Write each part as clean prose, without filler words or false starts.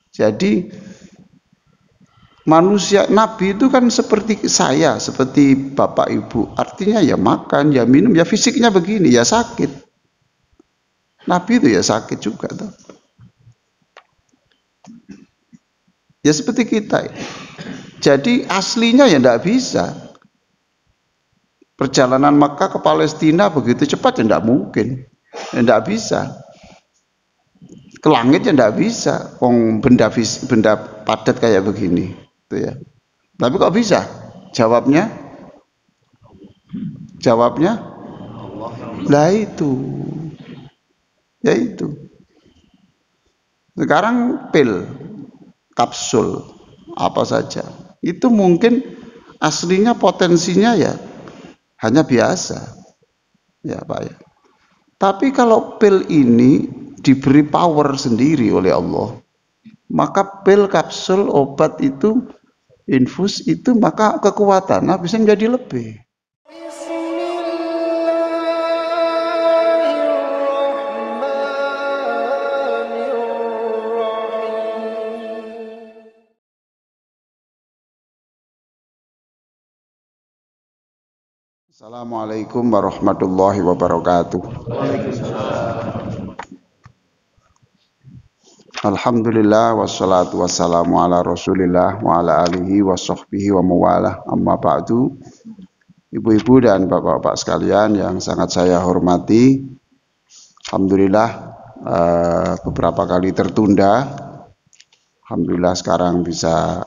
Jadi manusia, nabi itu kan seperti saya, seperti bapak ibu. Artinya ya makan, ya minum, ya fisiknya begini, ya sakit. Nabi itu ya sakit juga tuh. Ya seperti kita. Jadi aslinya ya tidak bisa. Perjalanan Makkah ke Palestina begitu cepat ya tidak mungkin. Ya tidak bisa. Ke langit ya tidak bisa. Benda padat kayak begini. Itu ya. Tapi kok bisa? Jawabnya lah itu. Ya itu. Sekarang pil, kapsul, apa saja. Itu mungkin aslinya potensinya ya hanya biasa. Ya Pak ya. Tapi kalau pil ini diberi power sendiri oleh Allah, maka pil, kapsul, obat itu, infus itu, maka kekuatannya bisa menjadi lebih. Assalamualaikum warahmatullahi wabarakatuh. Alhamdulillah wassalatu wassalamu ala rasulillah wa ala alihi wa sahbihi wa mawalah, amma ba'du. Ibu-ibu dan bapak-bapak sekalian yang sangat saya hormati, alhamdulillah beberapa kali tertunda. Alhamdulillah sekarang bisa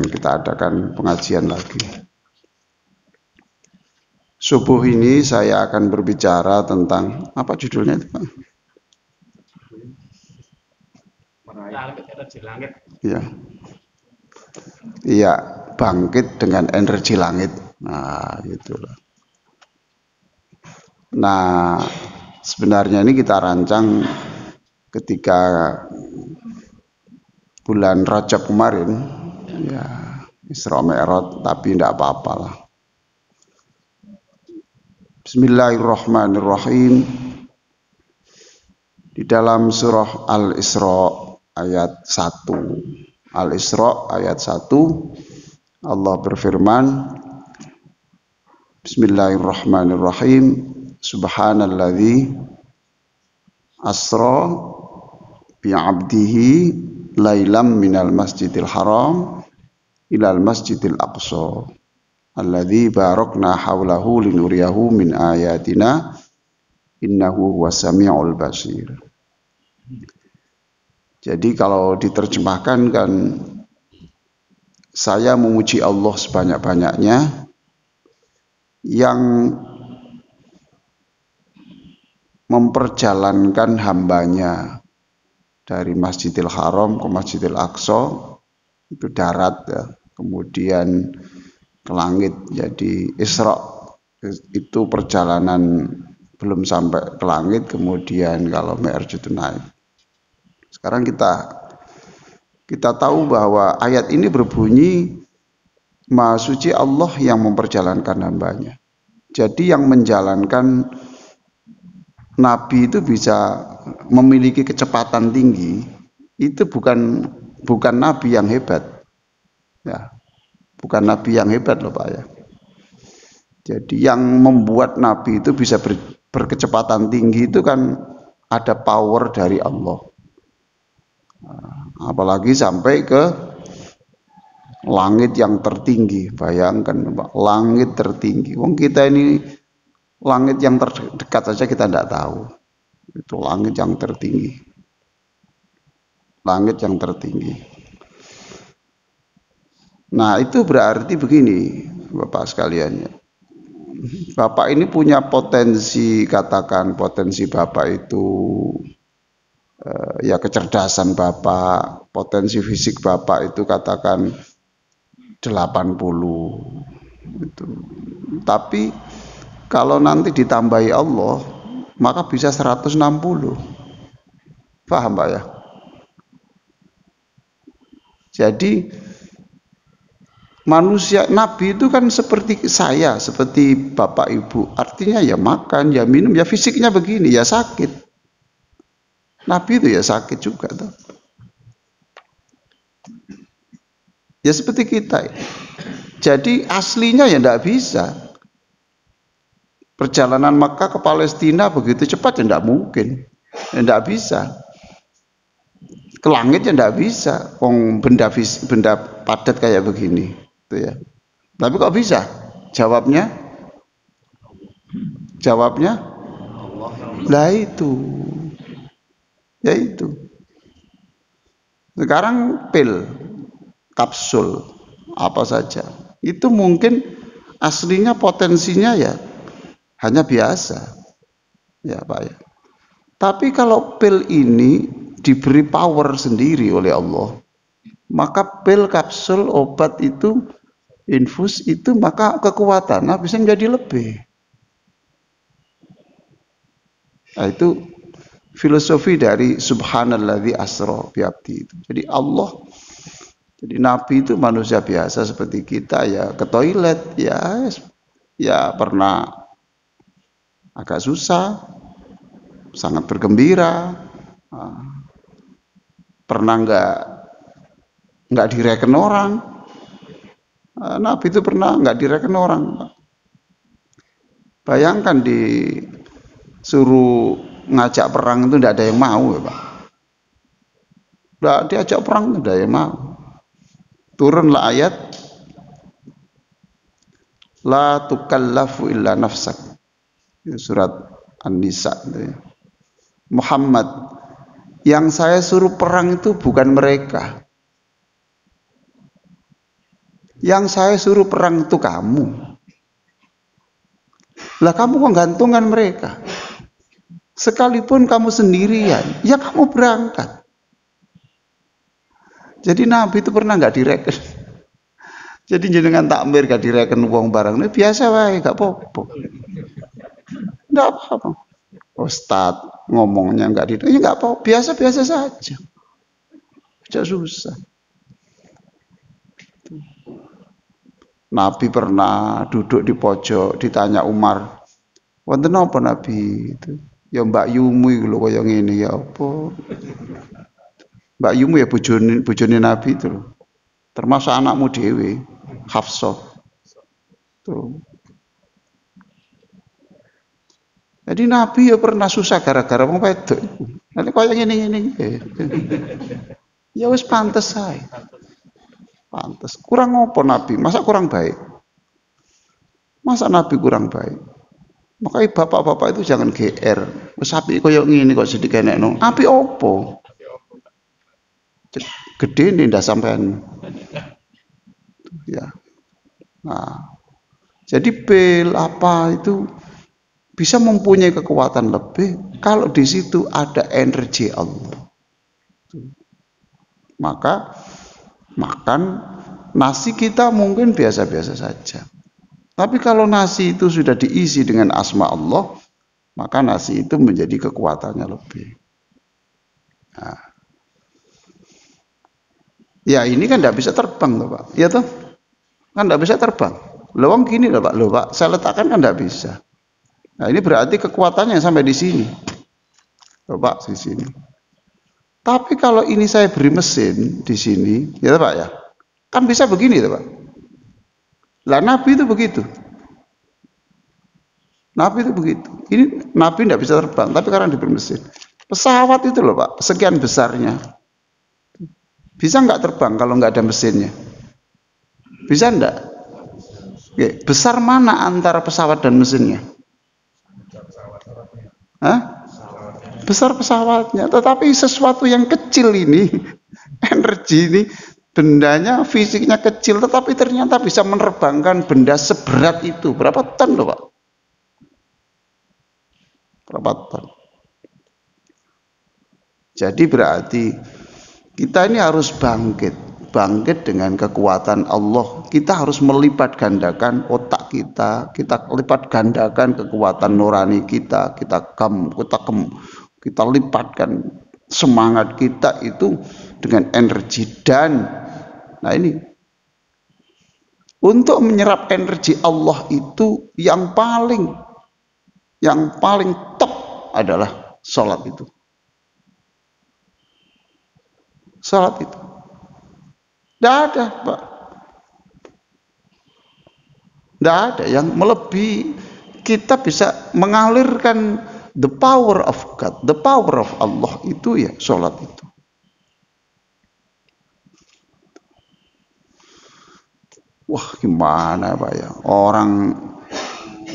kita adakan pengajian lagi. Subuh ini saya akan berbicara tentang apa judulnya itu, Pak? Iya. Iya, bangkit dengan energi langit. Nah, itulah. Nah, sebenarnya ini kita rancang ketika bulan Rajab kemarin, ya Isra Mi'raj, tapi tidak apa-apalah. Bismillahirrahmanirrahim. Di dalam surah Al-Isra ayat 1. Al-Isra ayat 1, Allah berfirman, Bismillahirrahmanirrahim. Subhanalladzi asra bi'abdihi lailam minal masjidil haram ilal masjidil aqsa alladzi barakna haulahu linuriyahu min ayatina innahu huwas samiul basir. Jadi kalau diterjemahkan kan, saya memuji Allah sebanyak-banyaknya yang memperjalankan hambanya dari Masjidil Haram ke Masjidil Aqsa, itu darat ya, kemudian ke langit. Jadi Isra itu perjalanan belum sampai ke langit, kemudian kalau Mi'raj itu naik. Sekarang kita tahu bahwa ayat ini berbunyi, Maha Suci Allah yang memperjalankan hambanya. Jadi yang menjalankan Nabi itu bisa memiliki kecepatan tinggi, itu bukan Nabi yang hebat. Ya, bukan Nabi yang hebat loh Pak ya. Jadi yang membuat Nabi itu bisa berkecepatan tinggi itu kan ada power dari Allah. Apalagi sampai ke langit yang tertinggi. Bayangkan Pak, langit tertinggi. Wong kita ini langit yang terdekat saja kita tidak tahu. Itu langit yang tertinggi. Langit yang tertinggi. Nah, itu berarti begini, Bapak sekalian ya. Bapak ini punya potensi, katakan potensi Bapak itu ya kecerdasan Bapak, potensi fisik Bapak itu katakan 80 itu. Tapi kalau nanti ditambahi Allah, maka bisa 160. Paham Pak ya? Jadi manusia, nabi itu kan seperti saya, seperti bapak ibu. Artinya ya makan, ya minum, ya fisiknya begini, ya sakit. Nabi itu ya sakit juga tuh. Ya seperti kita. Jadi aslinya ya tidak bisa. Perjalanan Makkah ke Palestina begitu cepat ya tidak mungkin. Ya tidak bisa. Ke langit ya tidak bisa. Benda padat kayak begini. Itu ya. Tapi kok bisa? Jawabnya lah itu. Ya itu. Sekarang pil, kapsul, apa saja. Itu mungkin aslinya potensinya ya hanya biasa. Ya Pak ya. Tapi kalau pil ini diberi power sendiri oleh Allah, maka pil, kapsul, obat itu, infus itu, maka kekuatannya bisa menjadi lebih. Nah, itu filosofi dari subhanalladzi asra bi'abdi itu. Jadi Allah, jadi Nabi itu manusia biasa seperti kita ya, ke toilet ya pernah agak susah, sangat bergembira, pernah nggak direken orang. Nabi itu pernah nggak direken orang. Bayangkan disuruh ngajak perang itu tidak ada yang mau ya Pak. Nggak diajak perang itu tidak ada yang mau. Turunlah ayat la tukallafu illa nafsak. Surat An-Nisa itu ya. Muhammad, yang saya suruh perang itu bukan mereka. Yang saya suruh perang itu kamu. Lah kamu kok gantungan mereka? Sekalipun kamu sendirian, ya kamu berangkat. Jadi Nabi itu pernah nggak direken. Jadi jenengan takmir gak direken uang barang ini biasa wae, gak apa-apa. Enggak apa-apa. Ustadz ngomongnya nggak direken, ya nggak apa-apa, biasa-biasa saja. Tidak susah. Nabi pernah duduk di pojok, ditanya Umar, wonten apa Nabi itu? Ya Mbak Yumu lho kaya ngene ya apa? Mbak Yumu ya bojone Nabi itu loh. Termasuk anakmu dewe, Hafsah. Tuh. Jadi Nabi ya pernah susah gara-gara wong wedok. Nanti kaya ngene-ngene. Ya wis pantes sae. Pantes. Kurang apa Nabi? Masa kurang baik? Masa Nabi kurang baik? Makanya bapak-bapak itu jangan GR. Wis apik kaya ngene kok sedikit enekno. Apik opo? Gede nih ndak sampean. Ya. Nah, jadi pil apa itu bisa mempunyai kekuatan lebih kalau di situ ada energi Allah. Maka makan nasi kita mungkin biasa-biasa saja. Tapi kalau nasi itu sudah diisi dengan asma Allah, maka nasi itu menjadi kekuatannya lebih. Nah. Ya ini kan tidak bisa terbang loh Pak. Ya toh? Kan tidak bisa terbang. Lewang gini loh Pak. Loh Pak, saya letakkan kan tidak bisa. Nah ini berarti kekuatannya sampai di sini. Loh Pak, di sini. Tapi kalau ini saya beri mesin di sini, ya Pak ya, kan bisa begini Pak. Lah Nabi itu begitu. Nabi itu begitu. Ini Nabi tidak bisa terbang, tapi karena diberi mesin. Pesawat itu loh Pak, sekian besarnya. Bisa nggak terbang kalau nggak ada mesinnya? Bisa enggak? Oke, besar mana antara pesawat dan mesinnya? Hah? Besar pesawatnya, tetapi sesuatu yang kecil ini, energi ini, bendanya fisiknya kecil, tetapi ternyata bisa menerbangkan benda seberat itu. Berapa ton loh Pak? Berapa ton? Jadi berarti kita ini harus bangkit dengan kekuatan Allah. Kita harus melipat gandakan otak kita lipat gandakan kekuatan nurani kita lipatkan semangat kita itu dengan energi dan nah ini untuk menyerap energi Allah itu yang paling top adalah sholat itu. Salat itu. Tidak ada, Pak. Tidak ada yang melebihi. Kita bisa mengalirkan the power of God, the power of Allah itu ya salat itu. Wah, gimana Pak ya? Orang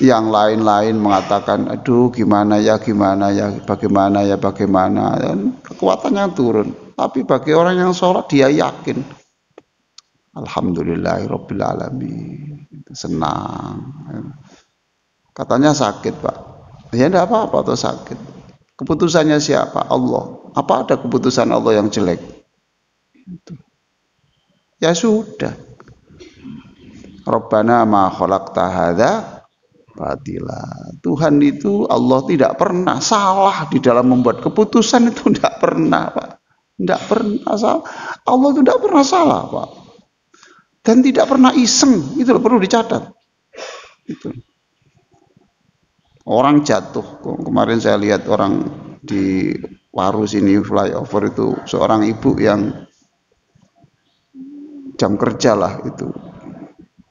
yang lain-lain mengatakan, aduh gimana ya, bagaimana ya, dan kekuatannya turun. Tapi bagi orang yang sholat dia yakin, Alhamdulillahirabbil alamin, senang. Katanya sakit Pak, ya enggak apa-apa atau sakit. Keputusannya siapa? Allah. Apa ada keputusan Allah yang jelek? Ya sudah. Rabbana ma khalaqta hadza batila. Tuhan itu, Allah tidak pernah salah di dalam membuat keputusan, itu tidak pernah Pak. Tidak pernah salah. Allah itu tidak pernah salah Pak. Dan tidak pernah iseng, itu perlu dicatat. Itu. Orang jatuh. Kemarin saya lihat orang di Waru sini flyover itu, seorang ibu yang jam kerja lah itu,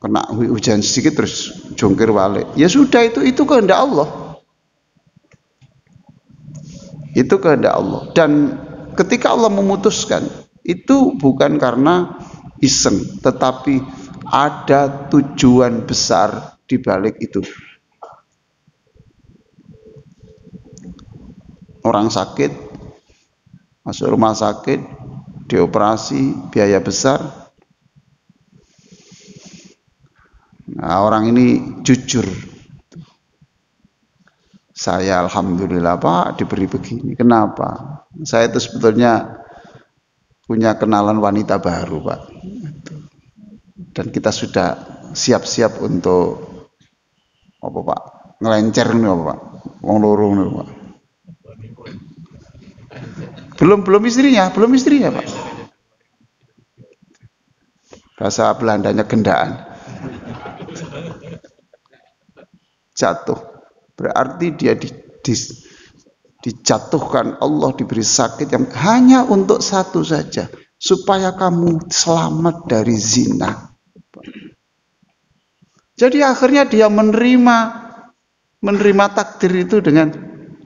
kena hujan sedikit terus jongkir balik. Ya sudah, itu kehendak Allah. Itu kehendak Allah. Dan ketika Allah memutuskan, itu bukan karena iseng, tetapi ada tujuan besar di balik itu. Orang sakit, masuk rumah sakit, dioperasi, biaya besar. Nah, orang ini jujur. Saya alhamdulillah Pak diberi begini. Kenapa? Saya itu sebetulnya punya kenalan wanita baru Pak. Dan kita sudah siap-siap untuk apa Pak? Ngelencer nih Pak. Wong loro nih Pak. Belum istrinya Pak. Bahasa Belandanya gendaan. Jatuh, berarti dia dijatuhkan, Allah diberi sakit yang hanya untuk satu saja, supaya kamu selamat dari zina. Jadi akhirnya dia menerima takdir itu dengan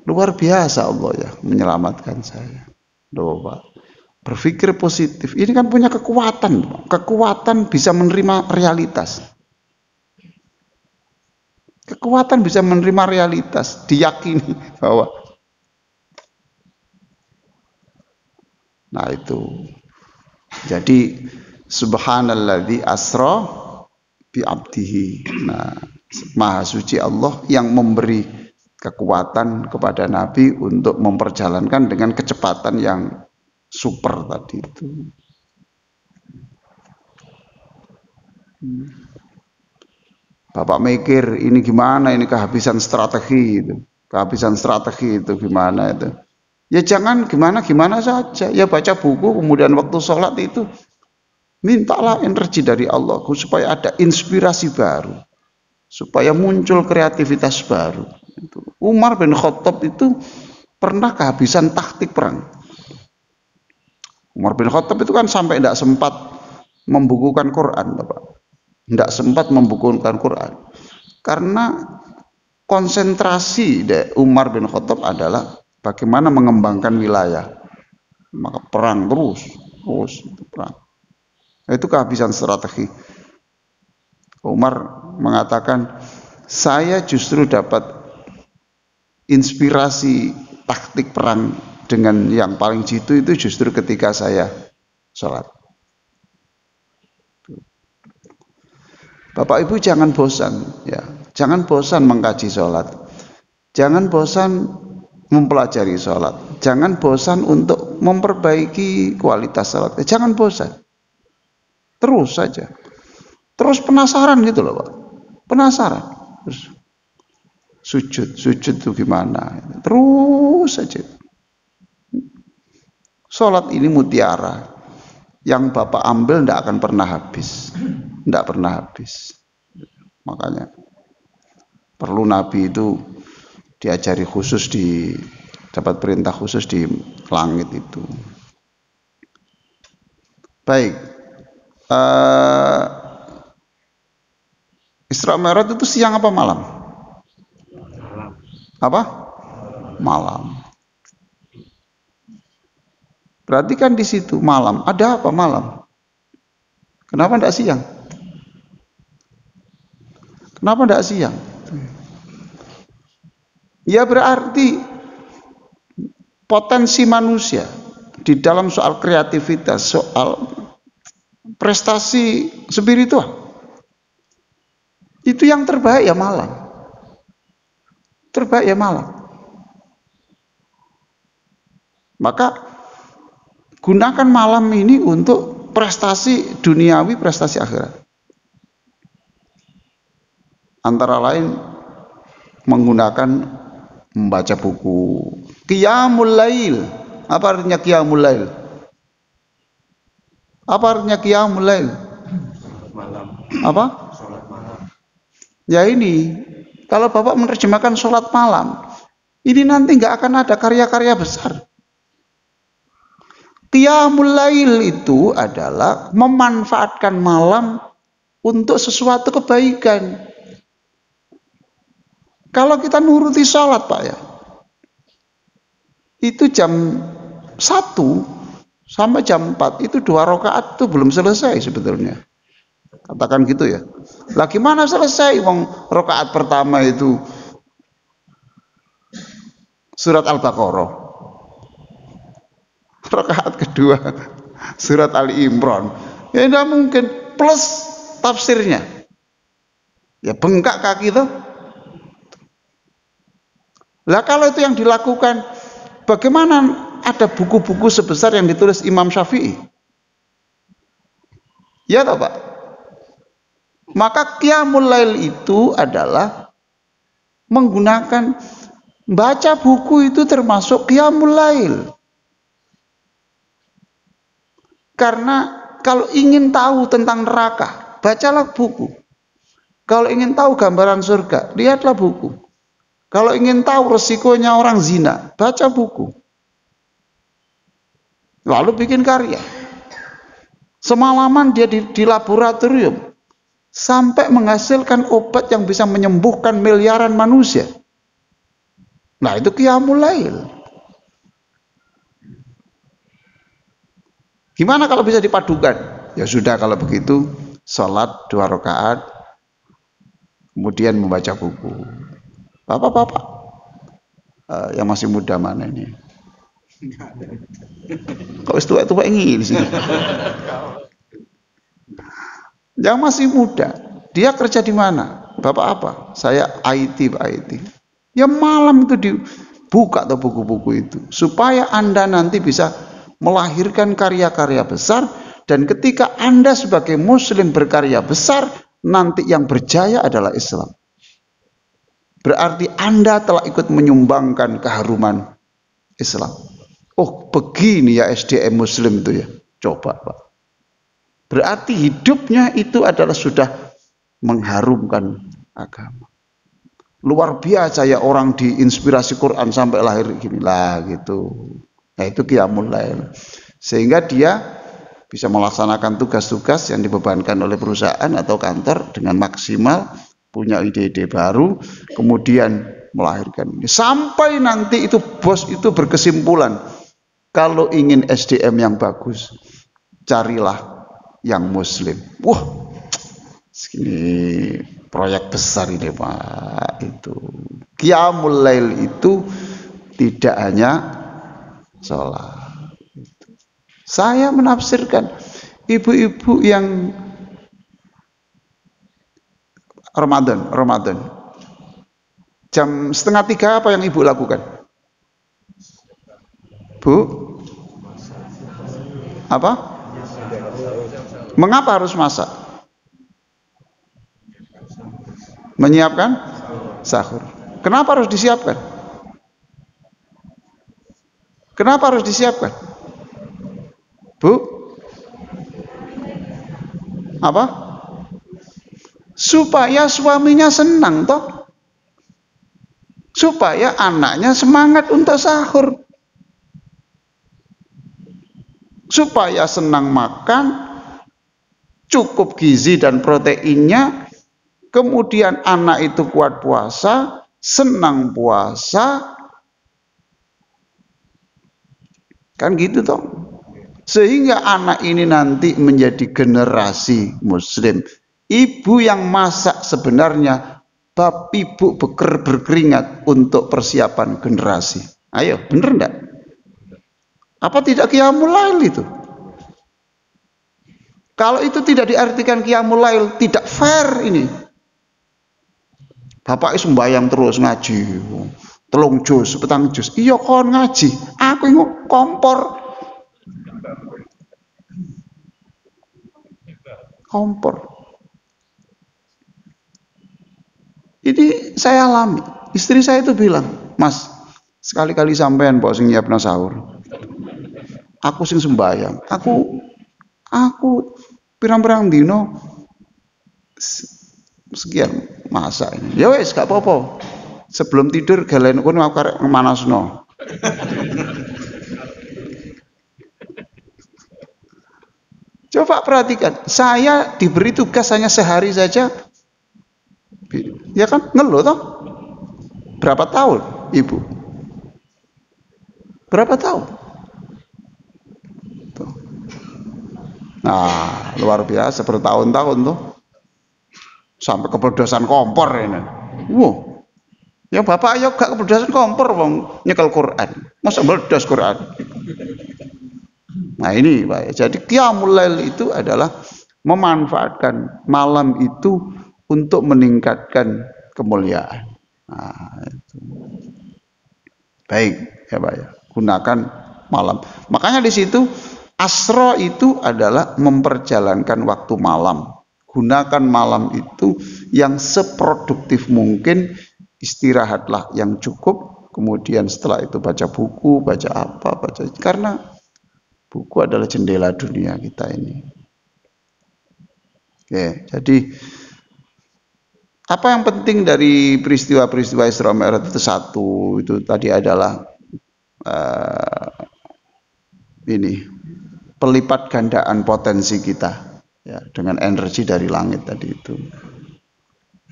luar biasa. Allah ya menyelamatkan saya. Loh Pak, berpikir positif, ini kan punya kekuatan bisa menerima realitas. Kekuatan bisa menerima realitas, diyakini bahwa. Nah itu. Jadi subhanalladzi asra bi abdihi. Nah, Maha suci Allah yang memberi kekuatan kepada Nabi untuk memperjalankan dengan kecepatan yang super tadi itu. Bapak mikir ini gimana, ini kehabisan strategi itu. Kehabisan strategi itu gimana itu. Ya jangan gimana saja. Ya baca buku, kemudian waktu sholat itu mintalah energi dari Allah supaya ada inspirasi baru. Supaya muncul kreativitas baru. Umar bin Khattab itu pernah kehabisan taktik perang. Umar bin Khattab itu kan sampai tidak sempat membukukan Quran Bapak. Tidak sempat membukukan Quran karena konsentrasi dari Umar bin Khattab adalah bagaimana mengembangkan wilayah. Maka perang terus perang. Itu kehabisan strategi. Umar mengatakan, saya justru dapat inspirasi taktik perang dengan yang paling jitu itu justru ketika saya sholat. Bapak Ibu jangan bosan ya, jangan bosan mengkaji sholat, jangan bosan mempelajari sholat, jangan bosan untuk memperbaiki kualitas sholat, jangan bosan, terus saja, terus penasaran gitu loh Pak, penasaran, terus sujud itu gimana, terus saja. Sholat ini mutiara yang Bapak ambil tidak akan pernah habis. Tidak pernah habis. Makanya perlu Nabi itu diajari khusus, dapat perintah khusus di langit itu. Baik. Eh, Isra Mi'raj itu siang apa malam? Apa? Malam. Berarti kan di situ malam. Ada apa malam? Kenapa tidak siang? Kenapa tidak siang? Ya berarti potensi manusia di dalam soal kreativitas, soal prestasi spiritual, itu yang terbaik ya malam. Terbaik ya malam. Maka gunakan malam ini untuk prestasi duniawi, prestasi akhirat. Antara lain menggunakan membaca buku. Qiyamul Lail. Apa artinya Qiyamul Lail? Apa artinya Qiyamul Lail? Apa? Ya ini, kalau Bapak menerjemahkan sholat malam, ini nanti nggak akan ada karya-karya besar. Qiyamul Lail itu adalah memanfaatkan malam untuk sesuatu kebaikan. Kalau kita nuruti sholat Pak ya, itu jam 1 sampai jam 4 itu 2 rakaat itu belum selesai sebetulnya. Katakan gitu ya. Lah gimana selesai? Wong rakaat pertama itu surat Al-Baqarah. Rakaat kedua surat Ali Imran. Ya tidak mungkin, plus tafsirnya. Ya bengkak kaki itu. Lah kalau itu yang dilakukan, bagaimana ada buku-buku sebesar yang ditulis Imam Syafi'i? Ya toh Pak? Maka Qiyamul Lail itu adalah menggunakan baca buku itu termasuk Qiyamul Lail. Karena kalau ingin tahu tentang neraka, bacalah buku. Kalau ingin tahu gambaran surga, lihatlah buku. Kalau ingin tahu resikonya orang zina, baca buku. Lalu bikin karya. Semalaman dia di laboratorium sampai menghasilkan obat yang bisa menyembuhkan miliaran manusia. Nah, itu Qiyamul Lail. Gimana kalau bisa dipadukan? Ya sudah kalau begitu, sholat 2 rakaat, kemudian membaca buku. Bapak-bapak yang masih muda mana ini? Kok tua-tua ingin di sini? Yang masih muda, dia kerja di mana? Bapak apa? Saya IT, Pak IT. Ya malam itu dibuka tuh buku-buku itu supaya Anda nanti bisa melahirkan karya-karya besar, dan ketika Anda sebagai muslim berkarya besar, nanti yang berjaya adalah Islam. Berarti Anda telah ikut menyumbangkan keharuman Islam. Oh, begini ya SDM muslim itu ya. Coba Pak. Berarti hidupnya itu adalah sudah mengharumkan agama. Luar biasa ya orang diinspirasi Quran sampai lahir gini lah gitu. Nah itu Qiyamul Lail. Sehingga dia bisa melaksanakan tugas-tugas yang dibebankan oleh perusahaan atau kantor dengan maksimal, punya ide-ide baru, kemudian melahirkan ini. Sampai nanti itu bos itu berkesimpulan, kalau ingin SDM yang bagus, carilah yang muslim. Wah, ini proyek besar ini Pak. Itu Qiyamul Lail itu tidak hanya sholat. Saya menafsirkan ibu-ibu yang Ramadan jam 2:30 apa yang ibu lakukan? Bu? Apa? Mengapa harus masak? Menyiapkan sahur. Kenapa harus disiapkan? Kenapa harus disiapkan? Bu? Apa? Supaya suaminya senang toh. Supaya anaknya semangat untuk sahur. supaya senang makan, cukup gizi dan proteinnya, kemudian anak itu kuat puasa, senang puasa, kan gitu toh. Sehingga anak ini nanti menjadi generasi muslim. Ibu yang masak sebenarnya bab ibu berkeringat untuk persiapan generasi. Ayo, bener enggak? Apa tidak qiyamul lail itu? Kalau itu tidak diartikan qiyamul lail, tidak fair ini. Bapak sembayang terus ngaji. Telung juz, petang juz. Iya kon ngaji. Aku ingin kompor. Kompor. Ini saya alami. Istri saya itu bilang, Mas, sekali-kali sampean mbok sing nyiapno sahur. Aku sing sembayang. Aku pirang-pirang dino sekian masa ini. Ya wes gak apa-apa. Sebelum tidur galen kono aku arek ngemanasno. Coba perhatikan, saya diberi tugas hanya sehari saja. Ya kan, ngeluh toh? Berapa tahun, Ibu? Berapa tahun? Tuh. Nah, luar biasa, bertahun-tahun tuh. Sampai kepedosan kompor ini. Wow. Ya bapak ayo gak kepedosan kompor wong nyekel Quran. Masa meledos Quran. Nah ini Pak. Jadi qiyamul lail itu adalah memanfaatkan malam itu untuk meningkatkan kemuliaan. Nah, itu. Baik ya Pak ya. Gunakan malam. Makanya di situ asro itu adalah memperjalankan waktu malam. Gunakan malam itu yang seproduktif mungkin, istirahatlah yang cukup, kemudian setelah itu baca buku, baca apa, karena buku adalah jendela dunia kita ini. Oke, jadi apa yang penting dari peristiwa-peristiwa Isra Mi'raj itu satu, itu tadi adalah ini pelipat gandaan potensi kita. Ya, dengan energi dari langit tadi itu.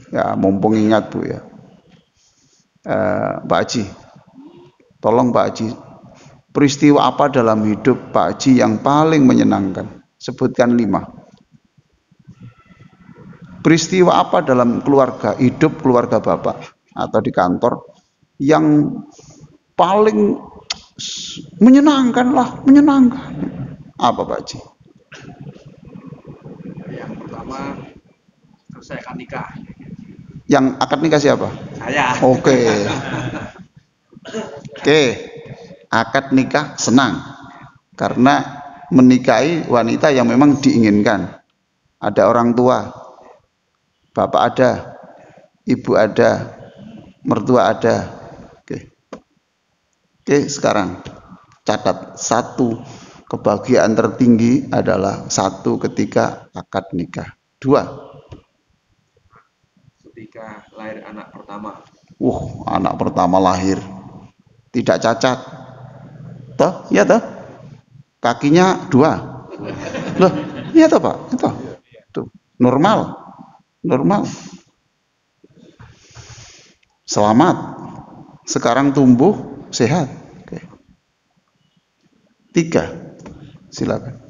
Ya, mumpung ingat Bu ya. Pak Haji, tolong Pak Haji, peristiwa apa dalam hidup Pak Haji yang paling menyenangkan? Sebutkan 5. Peristiwa apa dalam keluarga, hidup keluarga Bapak atau di kantor yang paling menyenangkan lah, menyenangkan. Apa Pak Haji? Yang pertama, selesaikan nikah. Yang akad nikah siapa? Saya. Oke. Oke. Akad nikah senang karena menikahi wanita yang memang diinginkan. Ada orang tua, bapak ada, ibu ada, mertua ada. Oke. Oke, sekarang catat, satu kebahagiaan tertinggi adalah satu ketika akad nikah. 2, ketika lahir anak pertama. Anak pertama lahir tidak cacat, toh? Ya toh? Kakinya 2. Loh, iya toh Pak? Itu tuh normal. Selamat. Sekarang tumbuh sehat. Oke. 3. Silakan.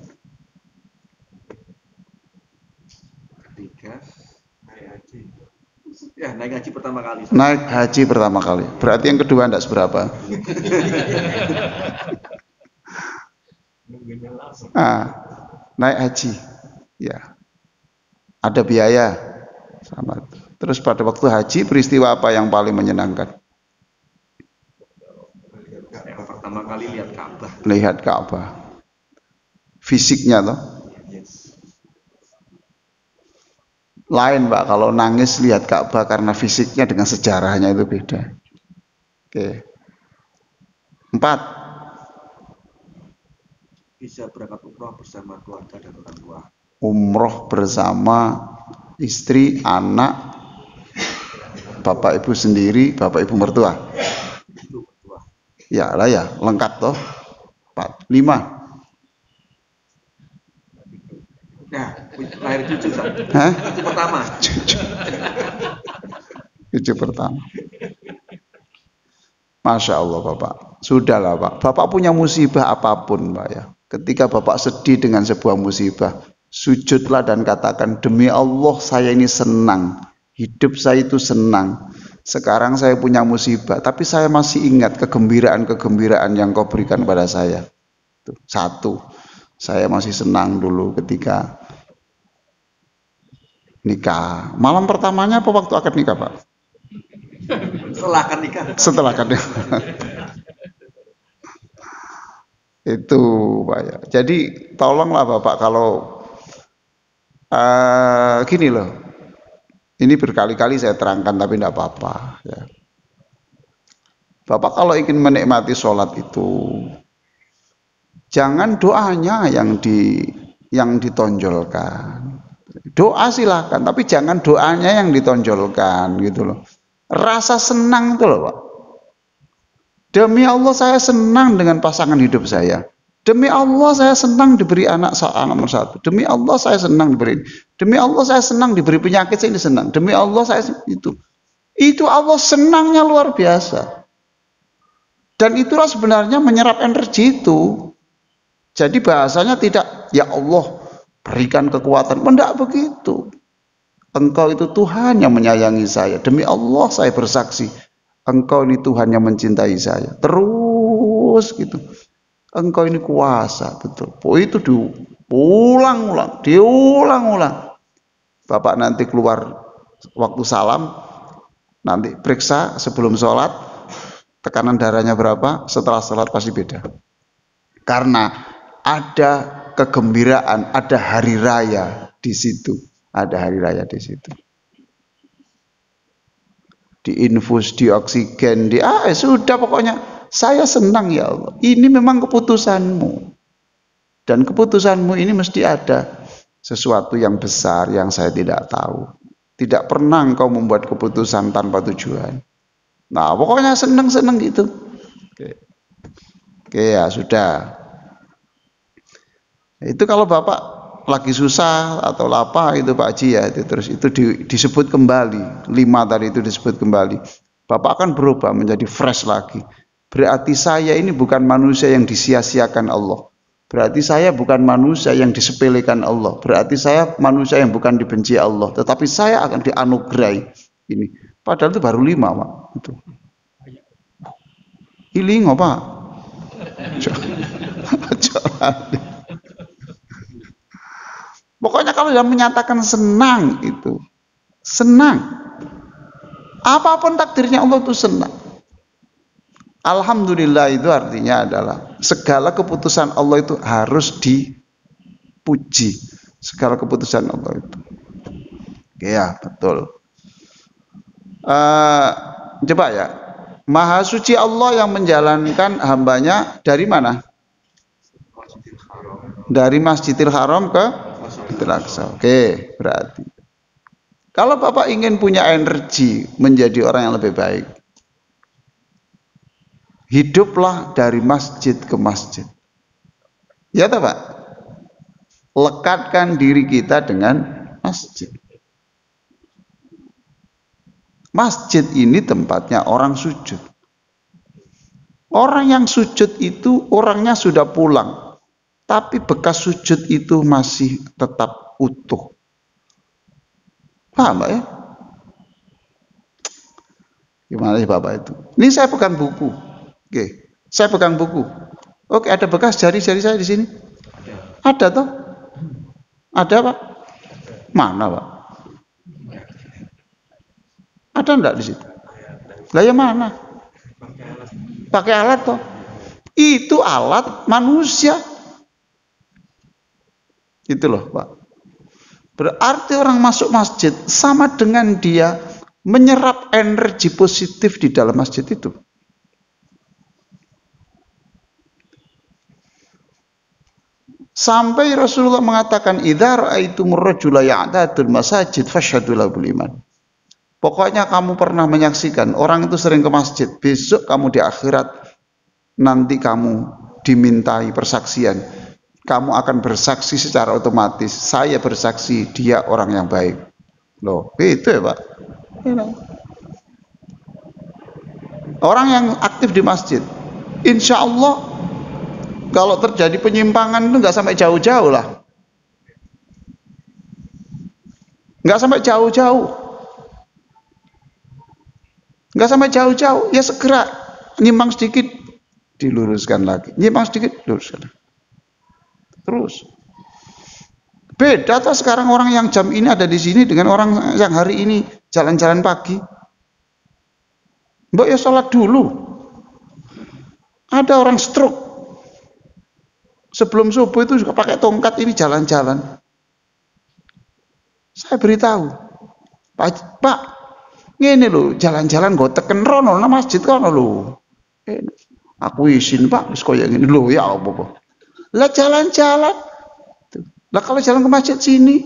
3, naik haji. Ya, naik haji pertama kali. Naik haji pertama kali. Berarti yang kedua enggak seberapa. Naik haji. Ya. Ada biaya. Sama. Terus pada waktu haji peristiwa apa yang paling menyenangkan? Yang pertama kali lihat Ka'bah. Lihat Ka'bah. Fisiknya toh. Lain Pak, kalau nangis lihat Ka'bah karena fisiknya dengan sejarahnya itu beda. Oke. 4. Bisa berangkat umroh bersama keluarga dan orang tua. Umroh bersama istri, anak, bapak ibu sendiri, bapak ibu mertua. Ya lah ya, lengkap toh. 4. 5. Air cucu, Ustaz. Hah? Cucu pertama. Cucu pertama. Masya Allah Bapak. Sudahlah Pak. Bapak punya musibah apapun Pak ya. Ketika Bapak sedih dengan sebuah musibah, sujudlah dan katakan, demi Allah saya ini senang. Hidup saya itu senang. Sekarang saya punya musibah, tapi saya masih ingat kegembiraan-kegembiraan yang kau berikan pada saya. Tuh, satu, saya masih senang dulu ketika nikah. Malam pertamanya apa waktu akad nikah Pak? Setelah akan nikah. Setelah akad nikah. Itu Pak ya. Jadi tolonglah Bapak kalau gini loh. Ini berkali-kali saya terangkan tapi tidak apa-apa ya. Bapak kalau ingin menikmati sholat itu jangan doanya yang ditonjolkan. Doa silahkan, tapi jangan doanya yang ditonjolkan gitu loh. Rasa senang itu loh Pak. Demi Allah saya senang dengan pasangan hidup saya. Demi Allah saya senang diberi anak nomor satu. Demi Allah saya senang diberi. Demi Allah saya senang diberi penyakit, saya ini senang. Demi Allah saya itu. Itu Allah senangnya luar biasa. Dan itulah sebenarnya menyerap energi itu. Jadi bahasanya tidak, ya Allah berikan kekuatan. Tidak begitu. Engkau itu Tuhan yang menyayangi saya. Demi Allah saya bersaksi. Engkau ini Tuhan yang mencintai saya. Terus gitu. Engkau ini kuasa, betul. Oh, itu diulang-ulang. Bapak nanti keluar waktu salam, nanti periksa sebelum sholat, tekanan darahnya berapa, setelah sholat pasti beda. Karena ada kegembiraan, ada hari raya di situ. Ada hari raya di situ. Diinfus, di oksigen, sudah pokoknya. Saya senang ya Allah. Ini memang keputusanmu. Dan keputusanmu ini mesti ada sesuatu yang besar yang saya tidak tahu. Tidak pernah engkau membuat keputusan tanpa tujuan. Nah, pokoknya senang-senang gitu. Oke ya sudah. Itu kalau Bapak lagi susah atau apa itu Pak Haji ya, terus itu disebut kembali. 5 tadi itu disebut kembali. Bapak akan berubah menjadi fresh lagi. Berarti saya ini bukan manusia yang disia-siakan Allah. Berarti saya bukan manusia yang disepelekan Allah. Berarti saya manusia yang bukan dibenci Allah. Tetapi saya akan dianugerahi ini. Padahal itu baru 5 Pak. Itu. Iling apa? Pokoknya kalau yang menyatakan senang itu. Senang. Apapun takdirnya Allah itu senang. Alhamdulillah itu artinya adalah segala keputusan Allah itu harus dipuji. Segala keputusan Allah itu. Oke ya, betul. Coba ya. Maha suci Allah yang menjalankan hambanya dari mana? Dari Masjidil Haram ke Masjidil Aqsa. Oke, berarti. Kalau Bapak ingin punya energi menjadi orang yang lebih baik, hiduplah dari masjid ke masjid. Ya toh Pak? Lekatkan diri kita dengan masjid. Masjid ini tempatnya orang sujud. Orang yang sujud itu orangnya sudah pulang. Tapi bekas sujud itu masih tetap utuh. Paham Pak ya? Gimana sih Bapak itu? Ini saya pegang buku. Oke, saya pegang buku. Oke, ada bekas jari-jari saya di sini. Ada toh? Ada Pak? Mana Pak? Ada enggak di situ? Lah ya mana? Pakai alat toh? Itu alat manusia. Itu loh Pak. Berarti orang masuk masjid sama dengan dia menyerap energi positif di dalam masjid itu. Sampai Rasulullah mengatakan, "Idza ra'aitumur rajula ya'tadul masajid fashhadu lahu bil iman." Pokoknya kamu pernah menyaksikan orang itu sering ke masjid, besok kamu di akhirat nanti kamu dimintai persaksian. kamu akan bersaksi secara otomatis, saya bersaksi dia orang yang baik. Loh, itu ya Pak. Orang yang aktif di masjid, insya Allah kalau terjadi penyimpangan itu nggak sampai jauh-jauh lah, nggak sampai jauh-jauh, nggak sampai jauh-jauh, ya segera nyimpang sedikit diluruskan lagi, nyimpang sedikit luruskan. Terus beda tuh sekarang orang yang jam ini ada di sini dengan orang yang hari ini jalan-jalan pagi. Mbak ya sholat dulu. Ada orang stroke sebelum subuh itu juga pakai tongkat ini jalan-jalan. Saya beritahu, Pak, ngene lho, jalan-jalan go teken rono nang masjid kono lho. Aku izin Pak, wis koyo ngene lho ya apa kok. Lah jalan-jalan. Lah kalau jalan ke masjid sini,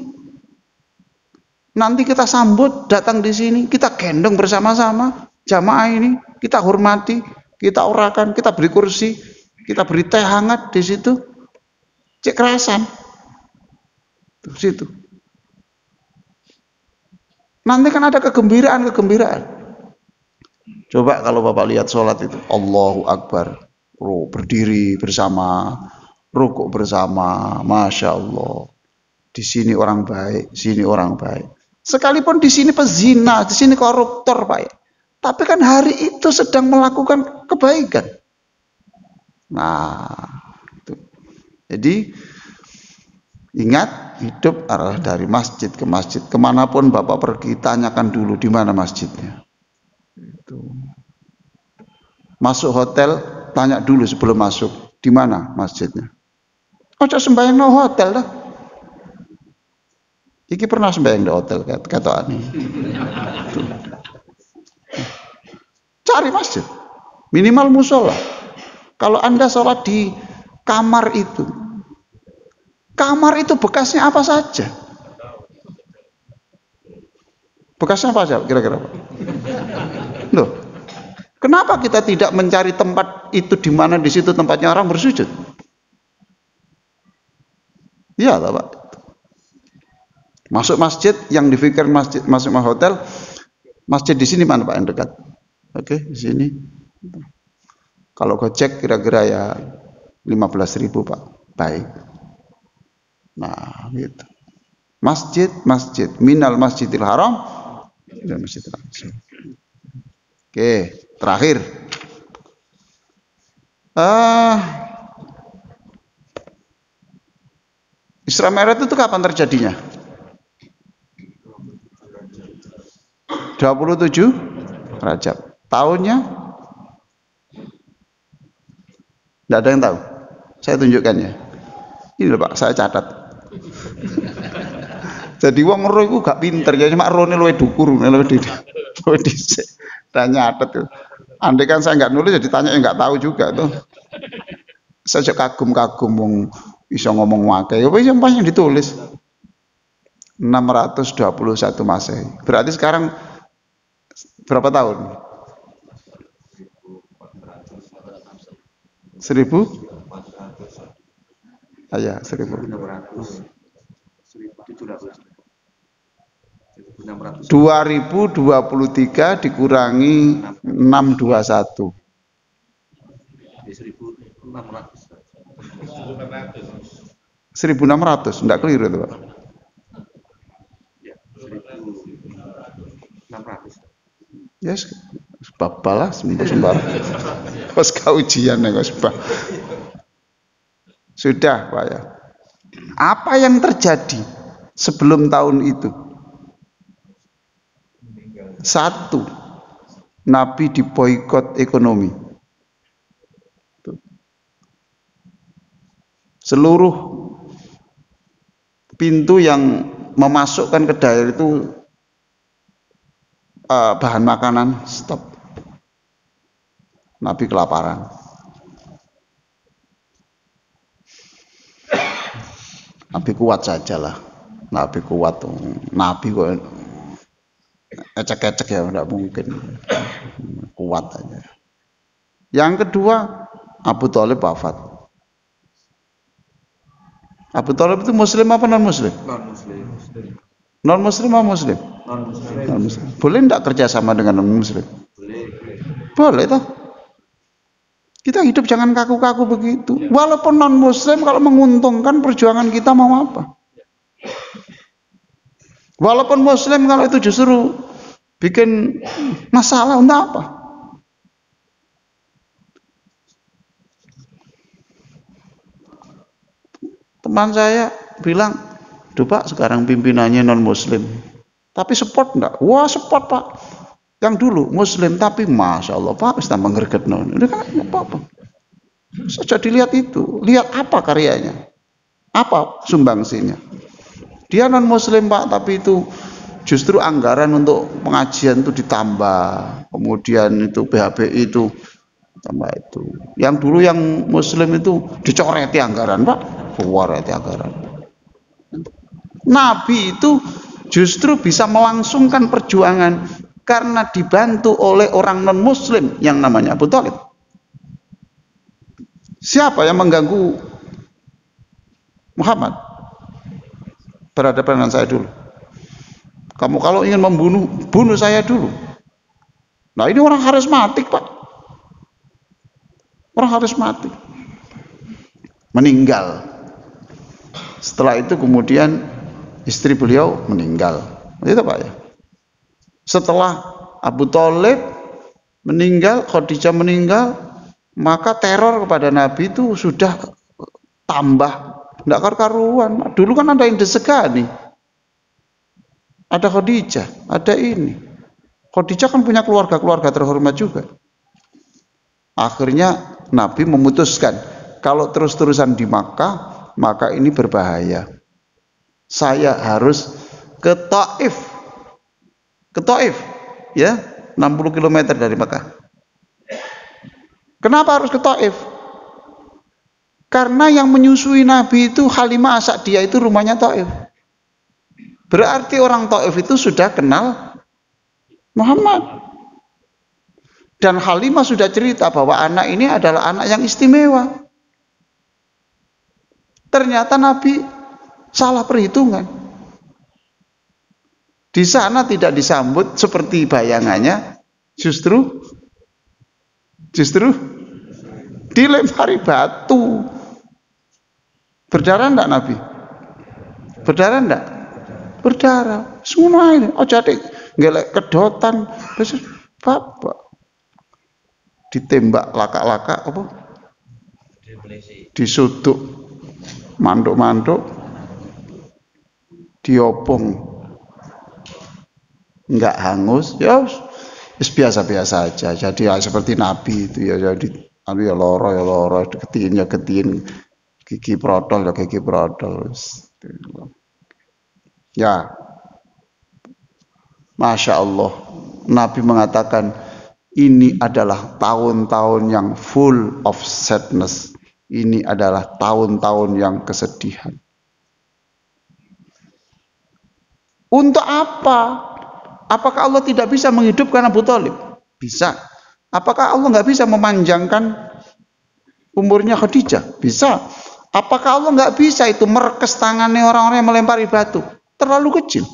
nanti kita sambut datang di sini, kita gendong bersama-sama jamaah ini, kita hormati, kita orakan, kita beri kursi, kita beri teh hangat di situ. Cek kerasan. Di situ. Nanti kan ada kegembiraan. Coba kalau Bapak lihat sholat itu, Allahu Akbar, berdiri bersama, rukuk bersama, Masya Allah. Di sini orang baik, sini orang baik. Sekalipun di sini pezina, di sini koruptor Pak. Tapi kan hari itu sedang melakukan kebaikan. Nah, itu. Jadi ingat, hidup adalah dari masjid ke masjid. Kemanapun Bapak pergi, tanyakan dulu di mana masjidnya. Itu. Masuk hotel, tanya dulu sebelum masuk, di mana masjidnya. Ojo sembahyang no hotel dah. Iki pernah sembahyang di hotel kata Ani. Cari masjid, minimal musola. Kalau Anda sholat di kamar itu bekasnya apa saja? Bekasnya apa saja kira-kira Pak? Loh, kenapa kita tidak mencari tempat itu di mana di situ tempatnya orang bersujud? Iya lah Pak. Masuk masjid yang dipikir masjid, masuk hotel, masjid di sini mana Pak yang dekat? Oke, di sini. Kalau Gojek kira-kira ya 15.000 Pak. Baik. Nah, gitu. Masjid, minal masjidil haram dan masjidil aqsa. Oke, terakhir. Isra Mi'raj itu kapan terjadinya? 27 Rajab. Tahunnya? Tidak ada yang tahu. Saya tunjukkan ya. Ini loh Pak, saya catat. Jadi wong ro iku gak pinter ya, cuma rone luwih dhuwur, luwih dhisik. Dan nyatet tuh. Andai kan saya nggak nulis, jadi tanya yang nggak tahu juga tuh. Saya kagum-kagum wong bisa ngomong wakai. Apa yang banyak ditulis? 621 Masehi. Berarti sekarang berapa tahun? 1000? Ya, 2023 dikurangi 621. 1600, enggak keliru itu Pak. Yes, babalah sembarang. Pas ujian ya sudah Pak ya. Apa yang terjadi sebelum tahun itu? Satu, Nabi diboikot ekonomi. Seluruh pintu yang memasukkan ke daerah itu bahan makanan stop. Nabi kelaparan. Nabi kuat sajalah. Nabi kuat. Nabi kok ecek-ecek ya enggak mungkin. Kuat aja. Yang kedua, Abu Thalib wafat. Abu Thalib itu muslim apa non muslim? Non muslim. Non muslim apa muslim? Non muslim. Non muslim. Boleh enggak kerjasama dengan non muslim? Boleh. Boleh toh. Kita hidup jangan kaku-kaku begitu. Walaupun non muslim, kalau menguntungkan perjuangan kita mau apa? Walaupun muslim, kalau itu justru bikin masalah, untuk apa? Teman saya bilang, "Duh Pak, sekarang pimpinannya non muslim, tapi support enggak?" Wah, support Pak. Yang dulu muslim tapi masya Allah Pak, sudah mengerget non. Udah kan apa-apa. Saja dilihat itu, lihat apa karyanya, apa sumbangsinya. Dia non muslim Pak, tapi itu justru anggaran untuk pengajian itu ditambah, kemudian itu PHBI itu tambah itu. Yang dulu yang muslim itu dicoreti anggaran Pak, dicoreti anggaran. Nabi itu justru bisa melangsungkan perjuangan karena dibantu oleh orang non muslim yang namanya Abu Thalib. Siapa yang mengganggu Muhammad? Berhadapan dengan saya dulu. Kamu kalau ingin membunuh, bunuh saya dulu. Nah ini orang karismatik Pak. Orang karismatik. Meninggal. Setelah itu kemudian istri beliau meninggal. Itu Pak ya. Setelah Abu Thalib meninggal, Khadijah meninggal, maka teror kepada Nabi itu sudah tambah, tidak karu-karuan. Dulu kan ada yang disegani, ada Khadijah, ada ini. Khadijah kan punya keluarga terhormat juga. Akhirnya Nabi memutuskan, kalau terus-terusan di Makkah, maka ini berbahaya. Saya harus ke Taif. Ke Taif, ya, 60 km dari Makkah. Kenapa harus ke Taif? Karena yang menyusui Nabi itu Halimah As-Sa'diyah, itu rumahnya Taif. Berarti orang Taif itu sudah kenal Muhammad. Dan Halimah sudah cerita bahwa anak ini adalah anak yang istimewa. Ternyata Nabi salah perhitungan. Di sana tidak disambut seperti bayangannya, justru dilempari batu. Berdarah enggak Nabi? Berdarah enggak? Berdarah. Semua ini. Oh jadi ngelek kedotan. Terus bapak ditembak laka-laka apa? Disuduk manduk-manduk, diopong. Enggak hangus, ya biasa-biasa aja. Jadi ya, seperti Nabi itu ya, jadi ya loro, ketiin, gigi protol ya gigi protol. Ya, Masya Allah, Nabi mengatakan ini adalah tahun-tahun yang full of sadness. Ini adalah tahun-tahun yang kesedihan. Untuk apa? Apakah Allah tidak bisa menghidupkan Abu Thalib? Bisa. Apakah Allah nggak bisa memanjangkan umurnya Khadijah? Bisa. Apakah Allah nggak bisa itu merekes tangannya orang-orang yang melempari batu? Terlalu kecil.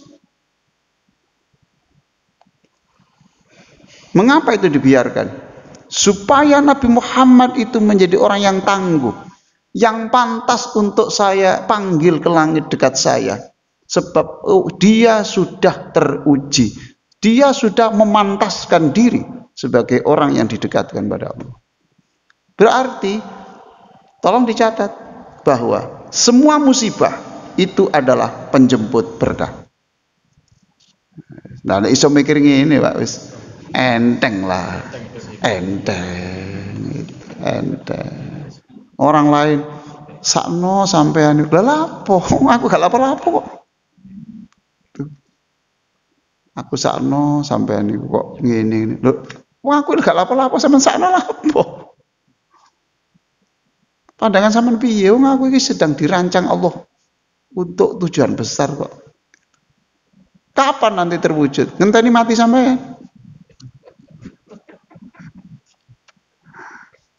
Mengapa itu dibiarkan? Supaya Nabi Muhammad itu menjadi orang yang tangguh, yang pantas untuk saya panggil ke langit dekat saya. Sebab dia sudah teruji, dia sudah memantaskan diri sebagai orang yang didekatkan pada Allah. Berarti tolong dicatat bahwa semua musibah itu adalah penjemput berkah. Nah, iso mikir ngene Pak, wis enteng lah. Enteng. Orang lain sakno sampean lha lapo? Aku gak lapo-lapo kok. Aku sakno sampean niku kok ngene. Lho, aku gak lapo-lapo sampean sakno lapo? Pandangan sampean piye? Wong aku iki sedang dirancang Allah untuk tujuan besar kok. Kapan nanti terwujud? Ngenteni mati sampean.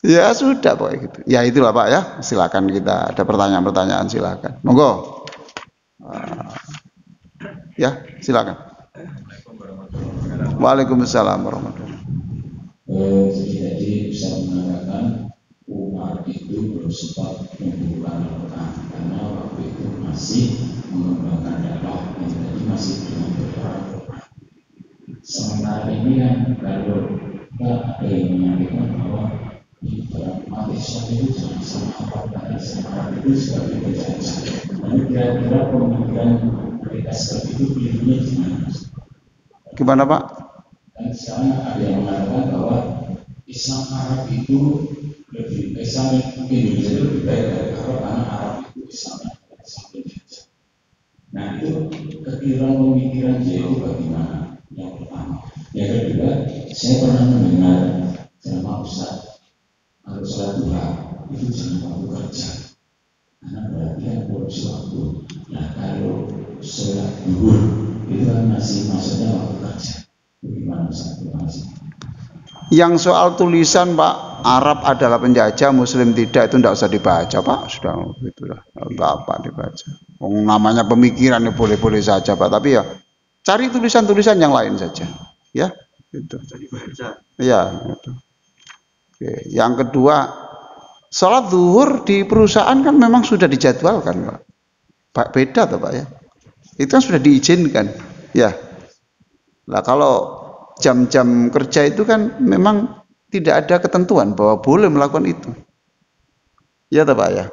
Ya sudah pokoknya gitu. Ya itulah Pak ya. Silakan kita ada pertanyaan-pertanyaan silakan. Monggo. Ya, silakan. Waalaikumsalam warahmatullahi Jadi tadi bisa mengatakan Umar itu bersifat membuka Al-Quran karena waktu itu masih mengembangkan dakwah yang tadi masih dengan Al-Quran. Sementara ini kan kalau kita ada yang menyampaikan bahwa di dalam umat Islam itu sama apa dan sama itu sebagai penjajah. Namun kira-kira pemikiran mereka seperti itu pilihnya gimana? Gimana Pak? Dan sekarang ada yang mengatakan bahwa Islam Arab itu Islam Indonesia itu lebih baik dari Arab karena Arab itu Islamnya Islam Indonesia. Nah itu kekiran pemikiran dia itu bagaimana? Yang pertama, yang kedua, saya pernah mendengar sama Ustaz kalau sholat duha itu jangan waktu kerja karena berarti kan korupsi waktu. Nah kalau sholat duhur itu kan masih maksudnya waktu kerja. Bagaimana Ustaz? Yang soal tulisan Pak, Arab adalah penjajah, Muslim tidak, itu tidak usah dibaca Pak. Sudah itulah, enggak apa dibaca. Namanya pemikiran ya boleh-boleh saja Pak, tapi ya cari tulisan-tulisan yang lain saja. Ya, itu. Jadi baca. Iya, itu. Oke. Yang kedua, sholat zuhur di perusahaan kan memang sudah dijadwalkan Pak. Pak beda tuh Pak ya. Itu kan sudah diizinkan. Ya. Nah kalau jam-jam kerja itu kan memang tidak ada ketentuan bahwa boleh melakukan itu. Ya toh Pak ya.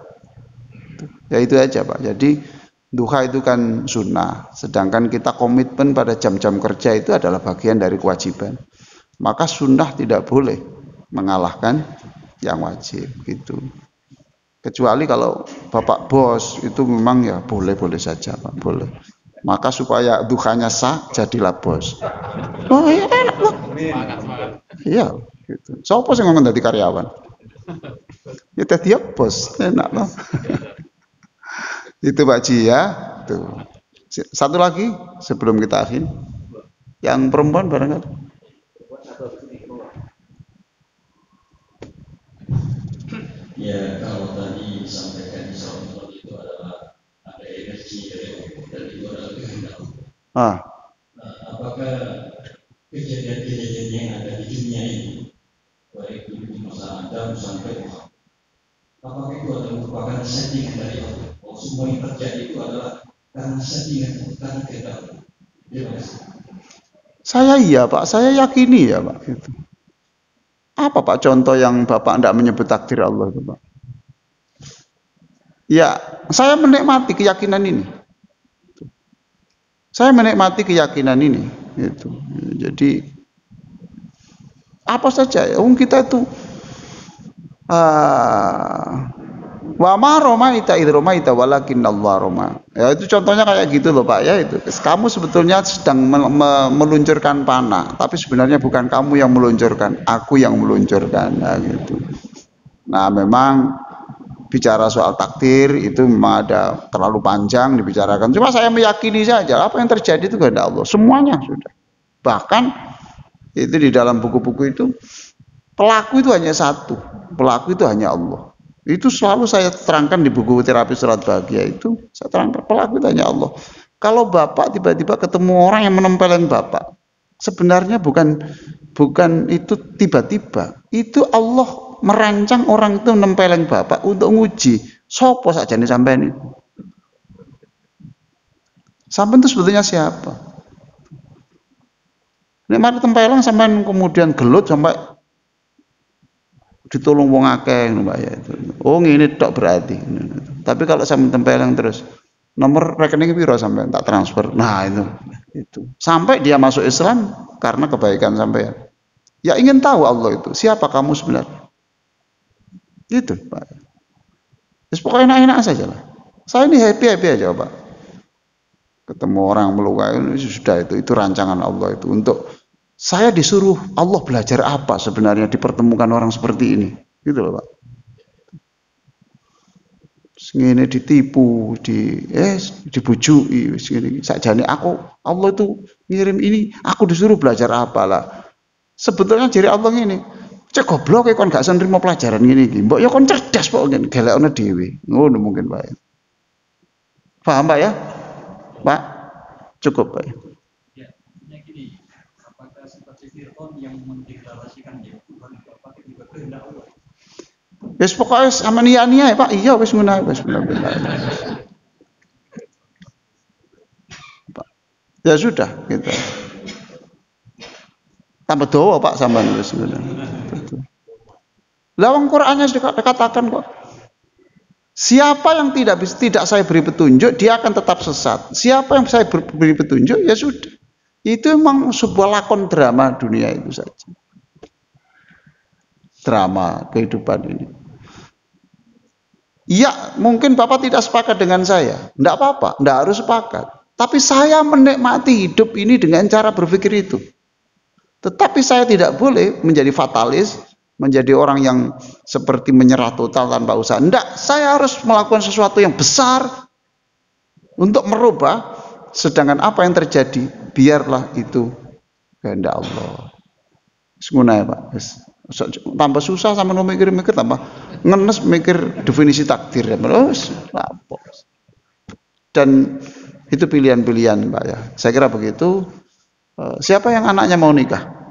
Ya itu aja Pak. Jadi duha itu kan sunnah. Sedangkan kita komitmen pada jam-jam kerja itu adalah bagian dari kewajiban. Maka sunnah tidak boleh mengalahkan yang wajib gitu. Kecuali kalau Bapak bos itu memang ya boleh-boleh saja Pak, boleh. Maka supaya duhanya sah jadilah bos. Oh iya enak loh. Iya gitu. Sopo sing ngomong dadi karyawan? Ya dadi bos, enak loh. Itu Pak Ji ya. Tuh. Satu lagi sebelum kita akhir. Yang perempuan barangkali. Ya kalau tadi disampaikan insya itu adalah ada energi dari Allah dan itu adalah kehendak. Ah. Nah, apakah kejadian-kejadian yang ada di dunia ini, baik di masa Adam sampai Muhammad, apakah itu adalah merupakan settingan dari Allah? Oh, semua yang terjadi itu adalah karena settingan, karena kehendak Allah. Terima kasih. Saya iya Pak, saya yakini ya Pak. Gitu. Apa Pak contoh yang Bapak tidak menyebut takdir Allah itu Pak? Ya, saya menikmati keyakinan ini. Saya menikmati keyakinan ini. Gitu. Jadi apa saja ya, kita itu wa ma romaita id romaita walakinallah roma. Ya itu contohnya kayak gitu loh Pak ya itu. Kamu sebetulnya sedang meluncurkan panah, tapi sebenarnya bukan kamu yang meluncurkan, aku yang meluncurkan. Nah, gitu. Nah memang bicara soal takdir itu memang ada terlalu panjang dibicarakan. Cuma saya meyakini saja apa yang terjadi itu kehendak Allah. Semuanya sudah. Bahkan itu di dalam buku-buku itu pelaku itu hanya satu. Pelaku itu hanya Allah. Itu selalu saya terangkan di buku terapi surat bahagia itu, saya terangkan pelaku itu hanya Allah. Kalau Bapak tiba-tiba ketemu orang yang menempelin Bapak, sebenarnya bukan itu tiba-tiba. Itu Allah merancang orang itu menempelin Bapak untuk nguji. Sopo saja nih sampean itu. Sampean itu sebetulnya siapa? Nek mari tempelang sampean kemudian gelut sampai ditolong wong akeh Mbak ya itu. Oh ngene tok berarti. Tapi kalau sampean tempeleng terus nomor rekening piro sampean tak transfer. Nah itu. Sampai dia masuk Islam karena kebaikan sampean. Ya ingin tahu Allah itu, siapa kamu sebenarnya? Gitu, Pak. Terus pokoknya enak-enak saja lah. Saya ini happy aja, Pak. Ketemu orang melukai sudah itu rancangan Allah itu untuk saya disuruh Allah belajar apa sebenarnya dipertemukan orang seperti ini, gitu loh Pak. Ini ditipu, dibujui, sakjane aku Allah itu ngirim ini, aku disuruh belajar apa lah. Sebetulnya jadi Allah ini, Cek goblok kon gak iso nrimo pelajaran ngene iki. Mbok ya kon cerdas kok gelekno dhewe. Ngono mungkin Pak. Paham Pak ya? Pak, cukup Pak. Ya, gini, apakah seperti Fir'aun yang mendeklarasikan ya Tuhan Bapa juga kehendak Allah? Wis pokoke sampean iya Pak, iya wis ngono wis bener. Pak. Ya sudah gitu. Tambah dawa Pak sampean wis ngono. Lah wong Qur'annya sudah dikatakan kok. Siapa yang tidak saya beri petunjuk, dia akan tetap sesat. Siapa yang saya beri petunjuk, ya sudah. Itu memang sebuah lakon drama dunia itu saja. Drama kehidupan ini. Ya, mungkin Bapak tidak sepakat dengan saya. Tidak apa-apa, tidak harus sepakat. Tapi saya menikmati hidup ini dengan cara berpikir itu. Tetapi saya tidak boleh menjadi fatalis, menjadi orang yang seperti menyerah total tanpa usaha. Enggak, saya harus melakukan sesuatu yang besar untuk merubah, sedangkan apa yang terjadi, biarlah itu kehendak Allah. Semuanya Pak. Tambah susah sama mikir-mikir, tambah ngenes mikir definisi takdir. Dan itu pilihan-pilihan Pak ya. Saya kira begitu. Siapa yang anaknya mau nikah?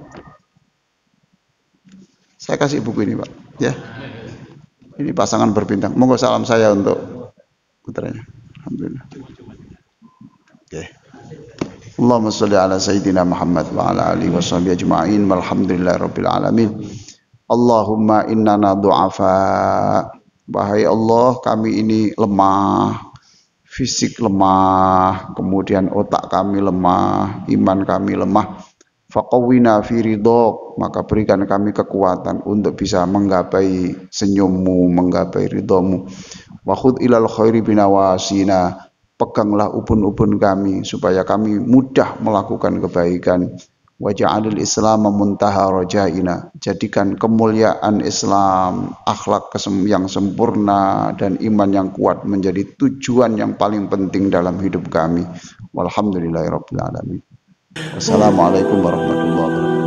Saya kasih buku ini Pak, ya. Ini pasangan berbintang. Monggo salam saya untuk putranya. Alhamdulillah. Oke. Allahumma sholli ala sayyidina Muhammad wa ala alihi washabihi ajma'in. Walhamdulillahirabbil alamin. Allahumma innana du'afa. Wahai Allah, kami ini lemah. Fisik lemah, kemudian otak kami lemah, iman kami lemah. Faqawwina fi ridhok, maka berikan kami kekuatan untuk bisa menggapai senyummu, menggapai ridhamu. Wa khudh ilal khairi binawasina, peganglah ubun-ubun kami supaya kami mudah melakukan kebaikan. Waj'alil Islam muntaha rajaina, jadikan kemuliaan Islam, akhlak yang sempurna dan iman yang kuat menjadi tujuan yang paling penting dalam hidup kami. Walhamdulillahirabbil alamin. Wassalamualaikum warahmatullahi wabarakatuh.